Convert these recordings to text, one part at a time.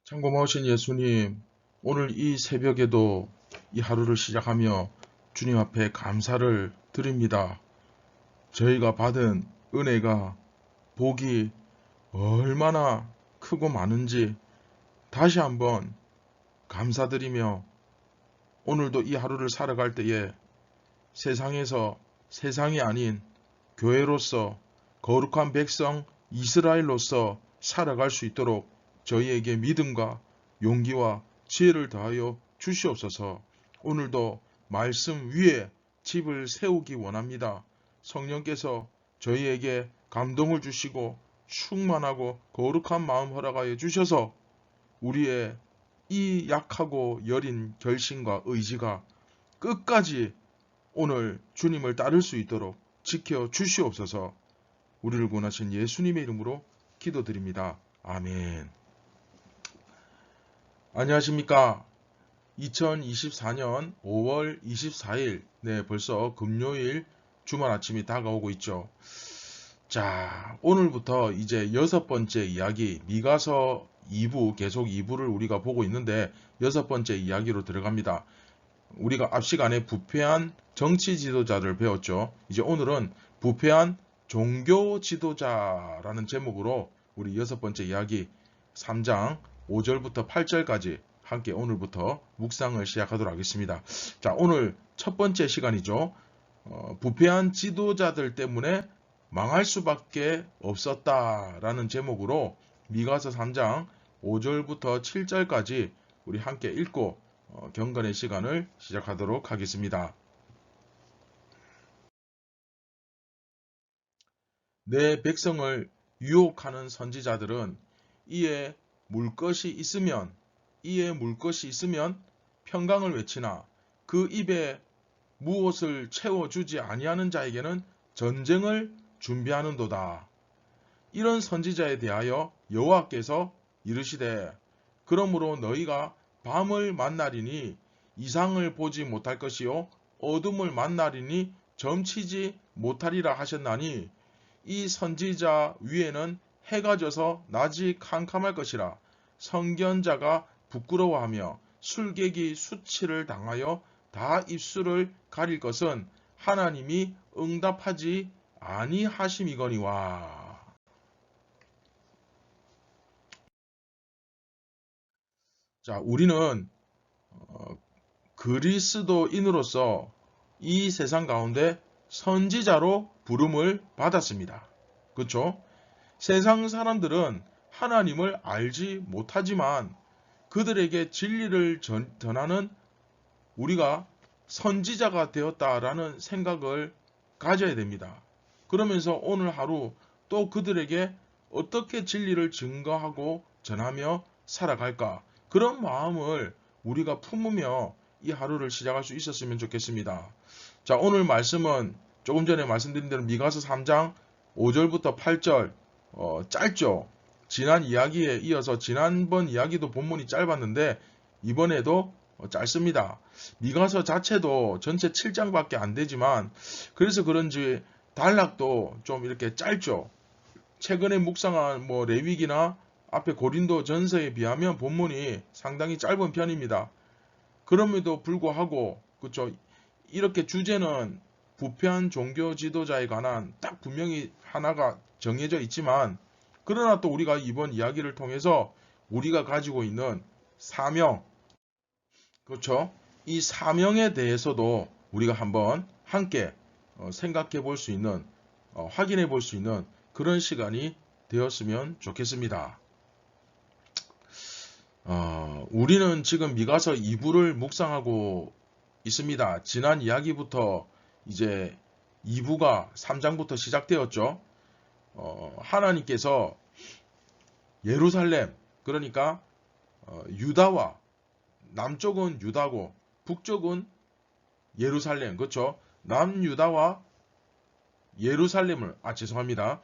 참 고마우신 예수님, 오늘 이 새벽에도 이 하루를 시작하며 주님 앞에 감사를 드립니다. 저희가 받은 은혜가, 복이 얼마나 크고 많은지 다시 한번 감사드리며 오늘도 이 하루를 살아갈 때에 세상에서 세상이 아닌 교회로서 거룩한 백성 이스라엘로서 살아갈 수 있도록 저희에게 믿음과 용기와 지혜를 더하여 주시옵소서. 오늘도 말씀 위에 집을 세우기 원합니다. 성령께서 저희에게 감동을 주시고 충만하고 거룩한 마음 허락하여 주셔서 우리의 이 약하고 여린 결심과 의지가 끝까지 오늘 주님을 따를 수 있도록 지켜 주시옵소서. 우리를 구원하신 예수님의 이름으로 기도드립니다. 아멘. 안녕하십니까. 2024년 5월 24일, 벌써 금요일 주말 아침이 다가오고 있죠. 자, 오늘부터 이제 6번째 이야기, 미가서 2부, 계속 2부를 우리가 보고 있는데 6번째 이야기로 들어갑니다. 우리가 앞 시간에 부패한 정치 지도자를 배웠죠. 이제 오늘은 부패한 종교 지도자라는 제목으로 우리 6번째 이야기 3장 5절부터 8절까지 함께 오늘부터 묵상을 시작하도록 하겠습니다. 자, 오늘 첫 번째 시간이죠. 부패한 지도자들 때문에 망할 수밖에 없었다라는 제목으로 미가서 3장 5절부터 7절까지 우리 함께 읽고 경건의 시간을 시작하도록 하겠습니다. 내 백성을 유혹하는 선지자들은 이에 물 것이 있으면 평강을 외치나 그 입에 무엇을 채워주지 아니하는 자에게는 전쟁을 준비하는도다. 이런 선지자에 대하여 여호와께서 이르시되 그러므로 너희가 밤을 만나리니 이상을 보지 못할 것이요 어둠을 만나리니 점치지 못하리라 하셨나니 이 선지자 위에는 해가 져서 낮이 캄캄할 것이라. 선견자가 부끄러워하며 술객이 수치를 당하여 다 입술을 가릴 것은 하나님이 응답하지 아니하심이거니와. 자, 우리는 그리스도인으로서 이 세상 가운데 선지자로 부름을 받았습니다. 그렇죠? 세상 사람들은 하나님을 알지 못하지만 그들에게 진리를 전하는 우리가 선지자가 되었다라는 생각을 가져야 됩니다. 그러면서 오늘 하루 또 그들에게 어떻게 진리를 증거하고 전하며 살아갈까? 그런 마음을 우리가 품으며 이 하루를 시작할 수 있었으면 좋겠습니다. 자, 오늘 말씀은 조금 전에 말씀드린 대로 미가서 3장 5절부터 8절 짧죠. 지난 이야기에 이어서 지난번 이야기도 본문이 짧았는데 이번에도 짧습니다. 미가서 자체도 전체 7장밖에 안 되지만 그래서 그런지 단락도 좀 이렇게 짧죠. 최근에 묵상한 레위기나 앞에 고린도 전서에 비하면 본문이 상당히 짧은 편입니다. 그럼에도 불구하고 그렇죠. 이렇게 주제는 부패한 종교 지도자에 관한 딱 분명히 하나가 정해져 있지만 그러나 또 우리가 이번 이야기를 통해서 우리가 가지고 있는 사명, 그렇죠? 이 사명에 대해서도 우리가 한번 함께 생각해 볼 수 있는, 확인해 볼 수 있는 그런 시간이 되었으면 좋겠습니다. 우리는 지금 미가서 2부를 묵상하고 있습니다. 지난 이야기부터 이제 2부가 3장부터 시작되었죠. 하나님께서 예루살렘, 그러니까 유다와 남쪽은 유다고 북쪽은 예루살렘, 그렇죠? 남유다와 예루살렘을, 죄송합니다.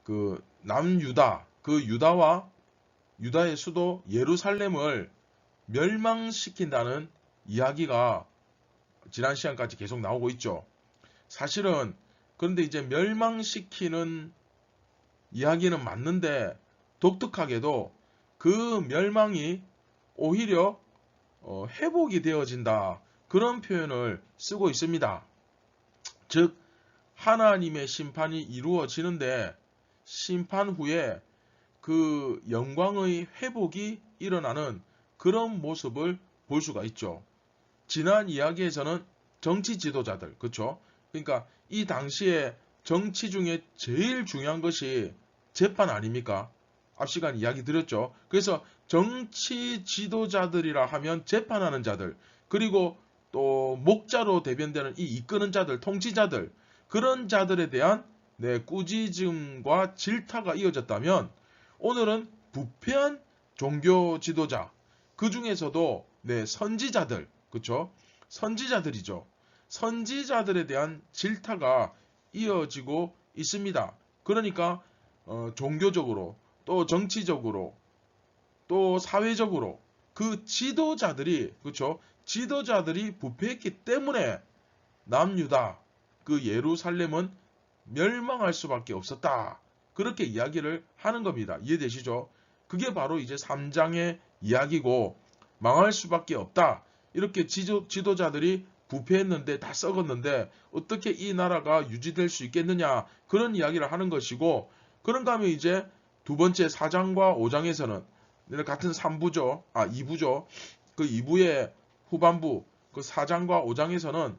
그 남유다, 그 유다와 유다의 수도 예루살렘을 멸망시킨다는 이야기가 지난 시간까지 계속 나오고 있죠. 사실은 그런데 이제 멸망시키는 이야기는 맞는데 독특하게도 그 멸망이 오히려 회복이 되어진다. 그런 표현을 쓰고 있습니다. 즉 하나님의 심판이 이루어지는데 심판 후에 그 영광의 회복이 일어나는 그런 모습을 볼 수가 있죠. 지난 이야기에서는 정치 지도자들, 그렇죠? 그러니까 이 당시에 정치 중에 제일 중요한 것이 재판 아닙니까? 앞 시간 이야기 드렸죠. 그래서 정치 지도자들이라 하면 재판하는 자들, 그리고 또 목자로 대변되는 이 이끄는 자들, 통치자들, 그런 자들에 대한 꾸짖음과 질타가 이어졌다면 오늘은 부패한 종교 지도자, 그 중에서도 선지자들, 그렇죠? 선지자들이죠. 선지자들에 대한 질타가 이어지고 있습니다. 그러니까 종교적으로 또 정치적으로 또 사회적으로 그 지도자들이, 그렇죠? 지도자들이 부패했기 때문에 남유다 그 예루살렘은 멸망할 수밖에 없었다. 그렇게 이야기를 하는 겁니다. 이해되시죠? 그게 바로 이제 3장의 이야기고 망할 수밖에 없다. 이렇게 지도자들이 부패했는데 다 썩었는데 어떻게 이 나라가 유지될 수 있겠느냐. 그런 이야기를 하는 것이고, 그런가 하면 이제 두 번째 4장과 5장에서는 같은 3부죠. 2부죠. 그 2부의 후반부 그 4장과 5장에서는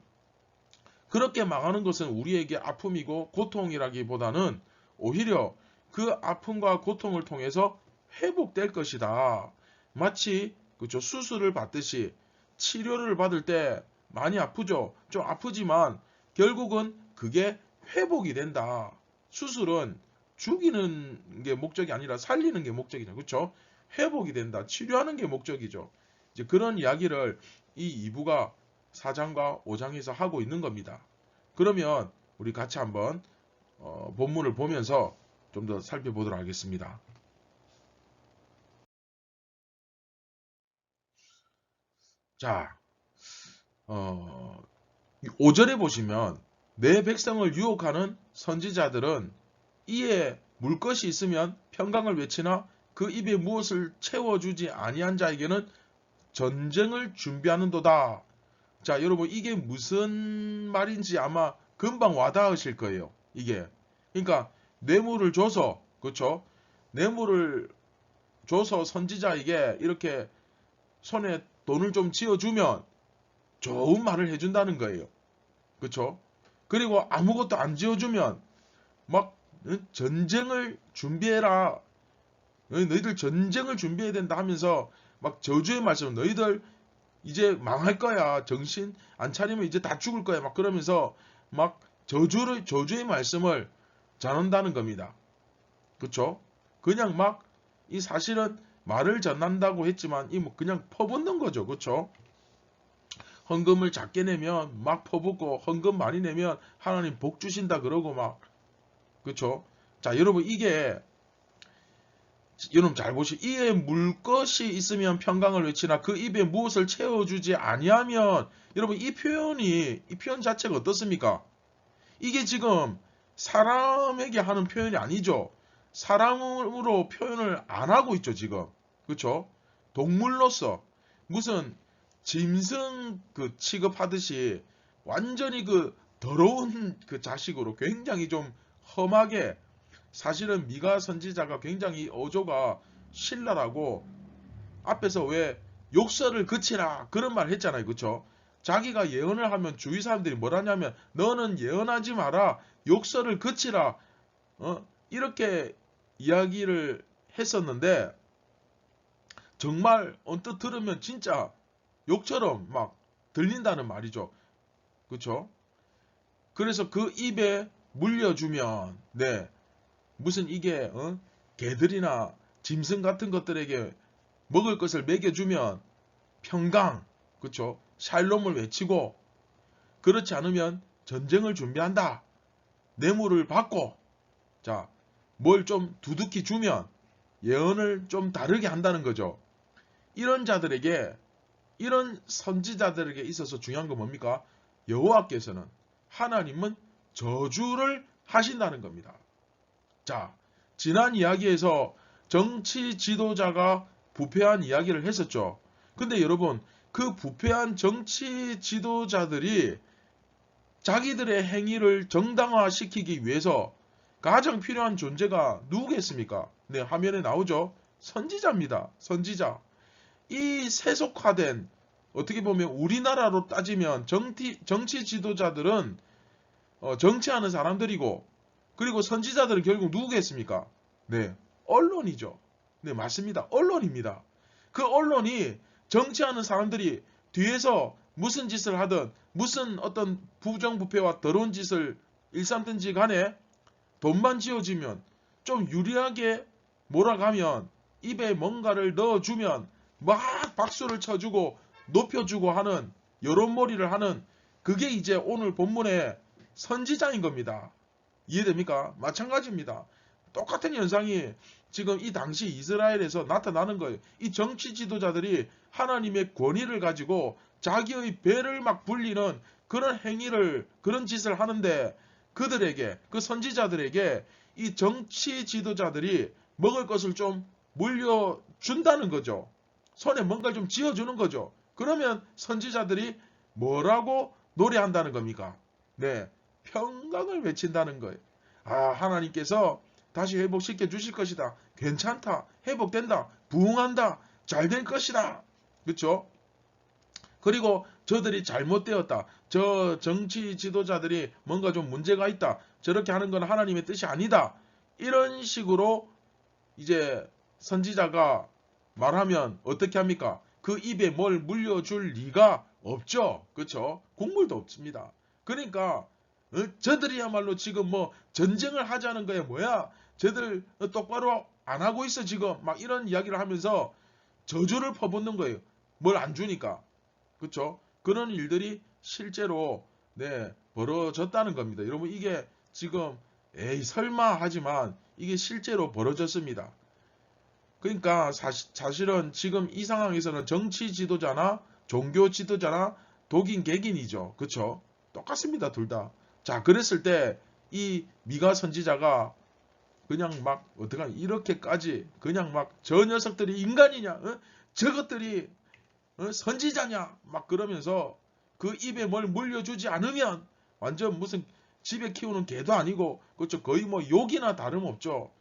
그렇게 망하는 것은 우리에게 아픔이고 고통이라기보다는 오히려 그 아픔과 고통을 통해서 회복될 것이다. 마치 그렇죠, 수술을 받듯이 치료를 받을 때 많이 아프죠. 좀 아프지만 결국은 그게 회복이 된다. 수술은 죽이는 게 목적이 아니라 살리는 게 목적이죠. 그렇죠? 회복이 된다. 치료하는 게 목적이죠. 이제 그런 이야기를 이 2부가 4장과 5장에서 하고 있는 겁니다. 그러면 우리 같이 한번 본문을 보면서 좀 더 살펴보도록 하겠습니다. 자, 5절에 보시면 내 백성을 유혹하는 선지자들은 이에 물 것이 있으면 평강을 외치나 그 입에 무엇을 채워주지 아니한 자에게는 전쟁을 준비하는도다. 자, 여러분 이게 무슨 말인지 아마 금방 와닿으실 거예요. 이게. 그러니까 뇌물을 줘서, 그렇죠? 뇌물을 줘서 선지자에게 이렇게 손에 돈을 좀 쥐어주면 좋은 말을 해준다는 거예요. 그렇죠? 그리고 아무것도 안 쥐어주면 막 전쟁을 준비해라. 너희들 전쟁을 준비해야 된다 하면서 막 저주의 말씀, 너희들 이제 망할 거야. 정신 안 차리면 이제 다 죽을 거야. 막 그러면서 막 저주의 말씀을 전한다는 겁니다. 그렇죠? 그냥 막 이 사실은 말을 전한다고 했지만 이 뭐 그냥 퍼붓는 거죠. 그렇죠? 헌금을 작게 내면 막 퍼붓고 헌금 많이 내면 하나님 복 주신다 그러고 막, 그렇죠? 자, 여러분 이게 여러분 잘 보시. 이에 물 것이 있으면 평강을 외치나 그 입에 무엇을 채워주지 아니하면, 여러분 이 표현 자체가 어떻습니까? 이게 지금 사람에게 하는 표현이 아니죠. 사람으로 표현을 안 하고 있죠 지금. 그렇죠? 동물로서 무슨 짐승 그 취급하듯이 완전히 그 더러운 그 자식으로 굉장히 좀 험하게, 사실은 미가 선지자가 굉장히 어조가 신랄하고 앞에서 왜 욕설을 그치라 그런 말 했잖아요. 그쵸? 자기가 예언을 하면 주위 사람들이 뭐라냐면 너는 예언하지 마라, 욕설을 그치라, 이렇게 이야기를 했었는데 정말 언뜻 들으면 진짜 욕처럼 막 들린다는 말이죠. 그쵸? 그래서 그 입에 물려주면 무슨 이게 개들이나 짐승 같은 것들에게 먹을 것을 먹여주면 평강, 그쵸? 샬롬을 외치고, 그렇지 않으면 전쟁을 준비한다. 뇌물을 받고, 자, 뭘 좀 두둑히 주면 예언을 좀 다르게 한다는 거죠. 이런 자들에게, 이런 선지자들에게 있어서 중요한 건 뭡니까? 여호와께서는, 하나님은 저주를 하신다는 겁니다. 자, 지난 이야기에서 정치 지도자가 부패한 이야기를 했었죠. 근데 여러분, 그 부패한 정치 지도자들이 자기들의 행위를 정당화시키기 위해서 가장 필요한 존재가 누구겠습니까? 네, 화면에 나오죠. 선지자입니다. 선지자. 이 세속화된, 어떻게 보면 우리나라로 따지면 정치 지도자들은 정치하는 사람들이고, 그리고 선지자들은 결국 누구겠습니까? 네, 언론이죠. 네, 맞습니다. 언론입니다. 그 언론이 정치하는 사람들이 뒤에서 무슨 짓을 하든 무슨 어떤 부정부패와 더러운 짓을 일삼든지 간에 돈만 쥐어지면 좀 유리하게 몰아가면 입에 뭔가를 넣어주면 막 박수를 쳐주고 높여주고 하는 여론몰이를 하는, 그게 이제 오늘 본문의 선지자인 겁니다. 이해됩니까? 마찬가지입니다. 똑같은 현상이 지금 이 당시 이스라엘에서 나타나는 거예요. 이 정치 지도자들이 하나님의 권위를 가지고 자기의 배를 막 불리는 그런 행위를, 그런 짓을 하는데, 그들에게, 그 선지자들에게 이 정치 지도자들이 먹을 것을 좀 물려준다는 거죠. 손에 뭔가 좀 쥐어주는 거죠. 그러면 선지자들이 뭐라고 노래한다는 겁니까? 네, 평강을 외친다는 거예요. 아, 하나님께서 다시 회복시켜 주실 것이다. 괜찮다. 회복된다. 부흥한다. 잘 될 것이다. 그렇죠? 그리고 저들이 잘못되었다. 저 정치 지도자들이 뭔가 좀 문제가 있다. 저렇게 하는 건 하나님의 뜻이 아니다. 이런 식으로 이제 선지자가 말하면 어떻게 합니까? 그 입에 뭘 물려줄 리가 없죠. 그렇죠? 국물도 없습니다. 그러니까 저들이야말로 지금 뭐 전쟁을 하자는 거야 뭐야? 저들 똑바로 안 하고 있어 지금. 막 이런 이야기를 하면서 저주를 퍼붓는 거예요. 뭘 안 주니까. 그렇죠? 그런 일들이 실제로 네, 벌어졌다는 겁니다. 여러분, 이게 지금 에이 설마 하지만 이게 실제로 벌어졌습니다. 그러니까 사실은 지금 이 상황에서는 정치 지도자나 종교 지도자나 독인 객인이죠. 그렇죠? 똑같습니다. 둘 다. 자, 그랬을 때 이 미가 선지자가 그냥 막 어떡하냐, 이렇게까지 그냥 막 저 녀석들이 인간이냐, 저것들이 선지자냐 막 그러면서 그 입에 뭘 물려주지 않으면 완전 무슨 집에 키우는 개도 아니고, 그렇죠? 거의 뭐 욕이나 다름없죠.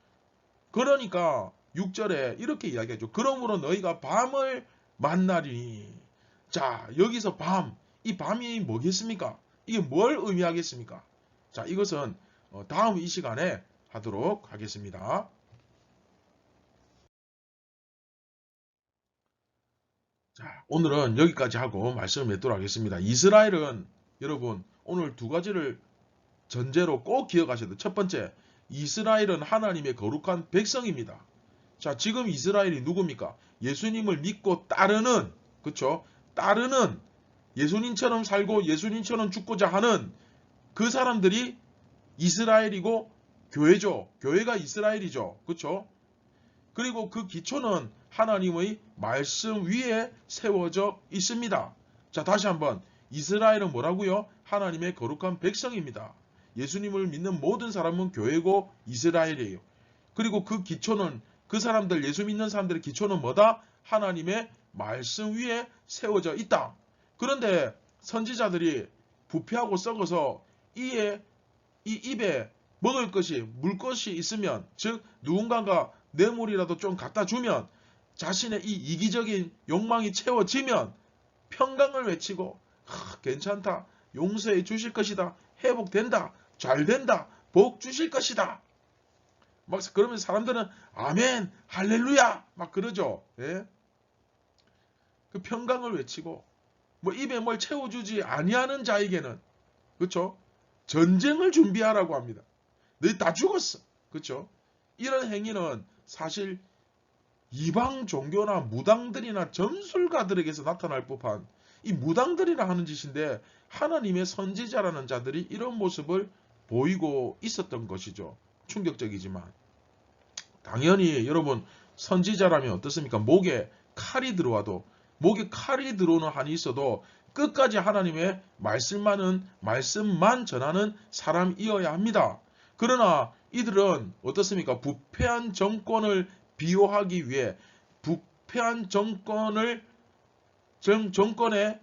그러니까 6절에 이렇게 이야기하죠. 그러므로 너희가 밤을 만나리니. 자, 여기서 밤, 이 밤이 뭐겠습니까? 이게 뭘 의미하겠습니까? 자, 이것은 다음 이 시간에 하도록 하겠습니다. 자, 오늘은 여기까지 하고 말씀을 맺도록 하겠습니다. 이스라엘은 여러분 오늘 두 가지를 전제로 꼭 기억하셔야 돼요. 첫 번째, 이스라엘은 하나님의 거룩한 백성입니다. 자, 지금 이스라엘이 누굽니까? 예수님을 믿고 따르는, 그쵸? 따르는, 예수님처럼 살고 예수님처럼 죽고자 하는 그 사람들이 이스라엘이고 교회죠. 교회가 이스라엘이죠. 그쵸? 그리고 그 기초는 하나님의 말씀 위에 세워져 있습니다. 자, 다시 한번, 이스라엘은 뭐라고요? 하나님의 거룩한 백성입니다. 예수님을 믿는 모든 사람은 교회고 이스라엘이에요. 그리고 그 기초는, 그 사람들, 예수 믿는 사람들의 기초는 뭐다? 하나님의 말씀 위에 세워져 있다. 그런데 선지자들이 부패하고 썩어서 이 입에 먹을 것이, 물 것이 있으면, 즉 누군가가 뇌물이라도 좀 갖다 주면, 자신의 이 이기적인 욕망이 채워지면 평강을 외치고 괜찮다, 용서해 주실 것이다, 회복된다, 잘된다, 복 주실 것이다. 막 그러면 사람들은 아멘, 할렐루야 막 그러죠. 예? 그 평강을 외치고, 뭐 입에 뭘 채워주지 아니하는 자에게는, 그렇죠? 전쟁을 준비하라고 합니다. 너희 다 죽었어. 그렇죠? 이런 행위는 사실 이방 종교나 무당들이나 점술가들에게서 나타날 법한 이 무당들이라 하는 짓인데, 하나님의 선지자라는 자들이 이런 모습을 보이고 있었던 것이죠. 충격적이지만 당연히 여러분, 선지자라면 어떻습니까? 목에 칼이 들어와도, 목에 칼이 들어오는 한이 있어도 끝까지 하나님의 말씀만 전하는 사람이어야 합니다. 그러나 이들은 어떻습니까? 부패한 정권을 비호하기 위해, 부패한 정권에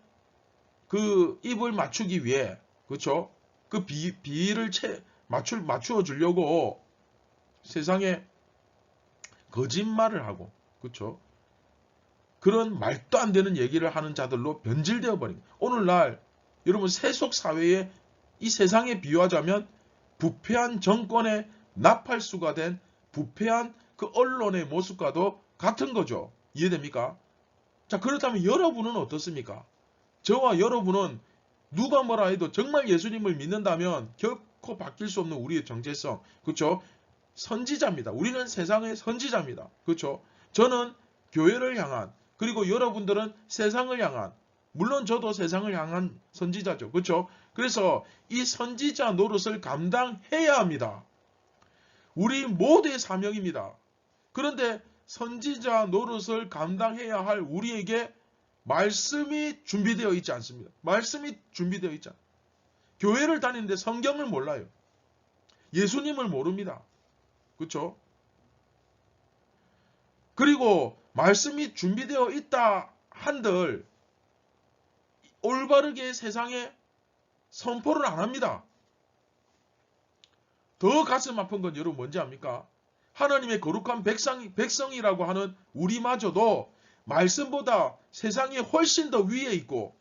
그 입을 맞추기 위해, 그렇죠? 그 비위를 맞추어 주려고 세상에 거짓말을 하고, 그렇죠? 그런 말도 안 되는 얘기를 하는 자들로 변질되어 버린 거예요. 오늘날 여러분 세속 사회에 이 세상에 비유하자면 부패한 정권의 나팔수가 된 부패한 그 언론의 모습과도 같은 거죠. 이해됩니까? 자, 그렇다면 여러분은 어떻습니까? 저와 여러분은 누가 뭐라 해도 정말 예수님을 믿는다면 결코 바뀔 수 없는 우리의 정체성, 그렇죠? 선지자입니다. 우리는 세상의 선지자입니다. 그렇죠? 저는 교회를 향한, 그리고 여러분들은 세상을 향한, 물론 저도 세상을 향한 선지자죠. 그렇죠? 그래서 이 선지자 노릇을 감당해야 합니다. 우리 모두의 사명입니다. 그런데 선지자 노릇을 감당해야 할 우리에게 말씀이 준비되어 있지 않습니다. 말씀이 준비되어 있지 않습니다. 교회를 다니는데 성경을 몰라요. 예수님을 모릅니다. 그렇죠? 그리고 말씀이 준비되어 있다 한들 올바르게 세상에 선포를 안 합니다. 더 가슴 아픈 건 여러분 뭔지 압니까? 하나님의 거룩한 백성이라고 하는 우리마저도 말씀보다 세상이 훨씬 더 위에 있고,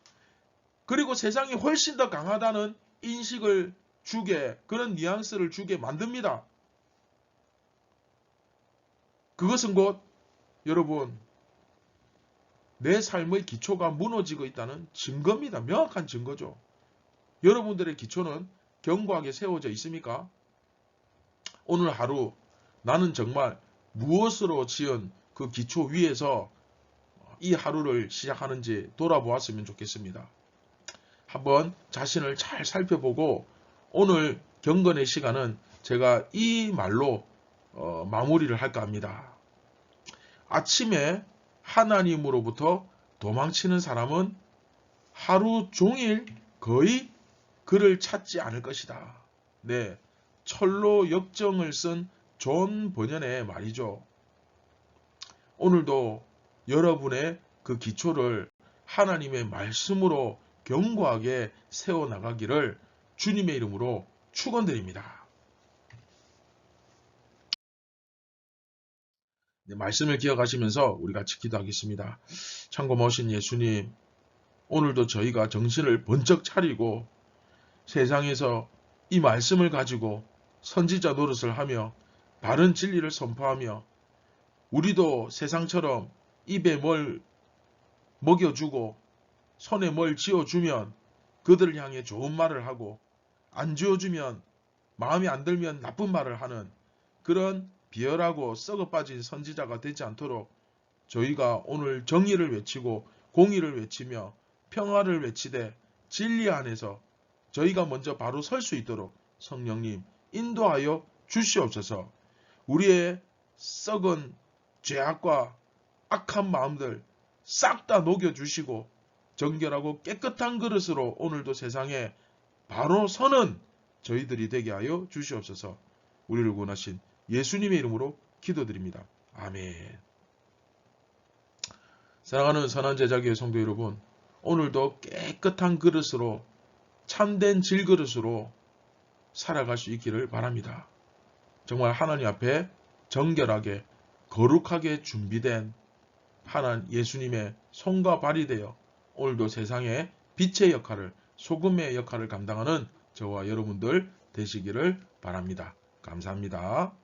그리고 세상이 훨씬 더 강하다는 인식을 주게, 그런 뉘앙스를 주게 만듭니다. 그것은 곧 여러분 내 삶의 기초가 무너지고 있다는 증거입니다. 명확한 증거죠. 여러분들의 기초는 견고하게 세워져 있습니까? 오늘 하루 나는 정말 무엇으로 지은 그 기초 위에서 이 하루를 시작하는지 돌아보았으면 좋겠습니다. 한번 자신을 잘 살펴보고 오늘 경건의 시간은 제가 이 말로 마무리를 할까 합니다. 아침에 하나님으로부터 도망치는 사람은 하루 종일 거의 그를 찾지 않을 것이다. 네, 철로 역정을 쓴 존 번연의 말이죠. 오늘도 여러분의 그 기초를 하나님의 말씀으로 견고하게 세워나가기를 주님의 이름으로 축원드립니다. 네, 말씀을 기억하시면서 우리 같이 기도하겠습니다. 참고모신 예수님, 오늘도 저희가 정신을 번쩍 차리고 세상에서 이 말씀을 가지고 선지자 노릇을 하며 바른 진리를 선포하며 우리도 세상처럼 입에 뭘 먹여주고 손에 뭘 쥐어주면 그들을 향해 좋은 말을 하고 안 쥐어주면 마음에 안 들면 나쁜 말을 하는 그런 비열하고 썩어빠진 선지자가 되지 않도록 저희가 오늘 정의를 외치고 공의를 외치며 평화를 외치되 진리 안에서 저희가 먼저 바로 설 수 있도록 성령님 인도하여 주시옵소서. 우리의 썩은 죄악과 악한 마음들 싹 다 녹여주시고 정결하고 깨끗한 그릇으로 오늘도 세상에 바로 서는 저희들이 되게 하여 주시옵소서. 우리를 구원하신 예수님의 이름으로 기도드립니다. 아멘. 사랑하는 선한 제자교회 성도 여러분, 오늘도 깨끗한 그릇으로 참된 질그릇으로 살아갈 수 있기를 바랍니다. 정말 하나님 앞에 정결하게 거룩하게 준비된 하나님 예수님의 손과 발이 되어 오늘도 세상에 빛의 역할을, 소금의 역할을 감당하는 저와 여러분들 되시기를 바랍니다. 감사합니다.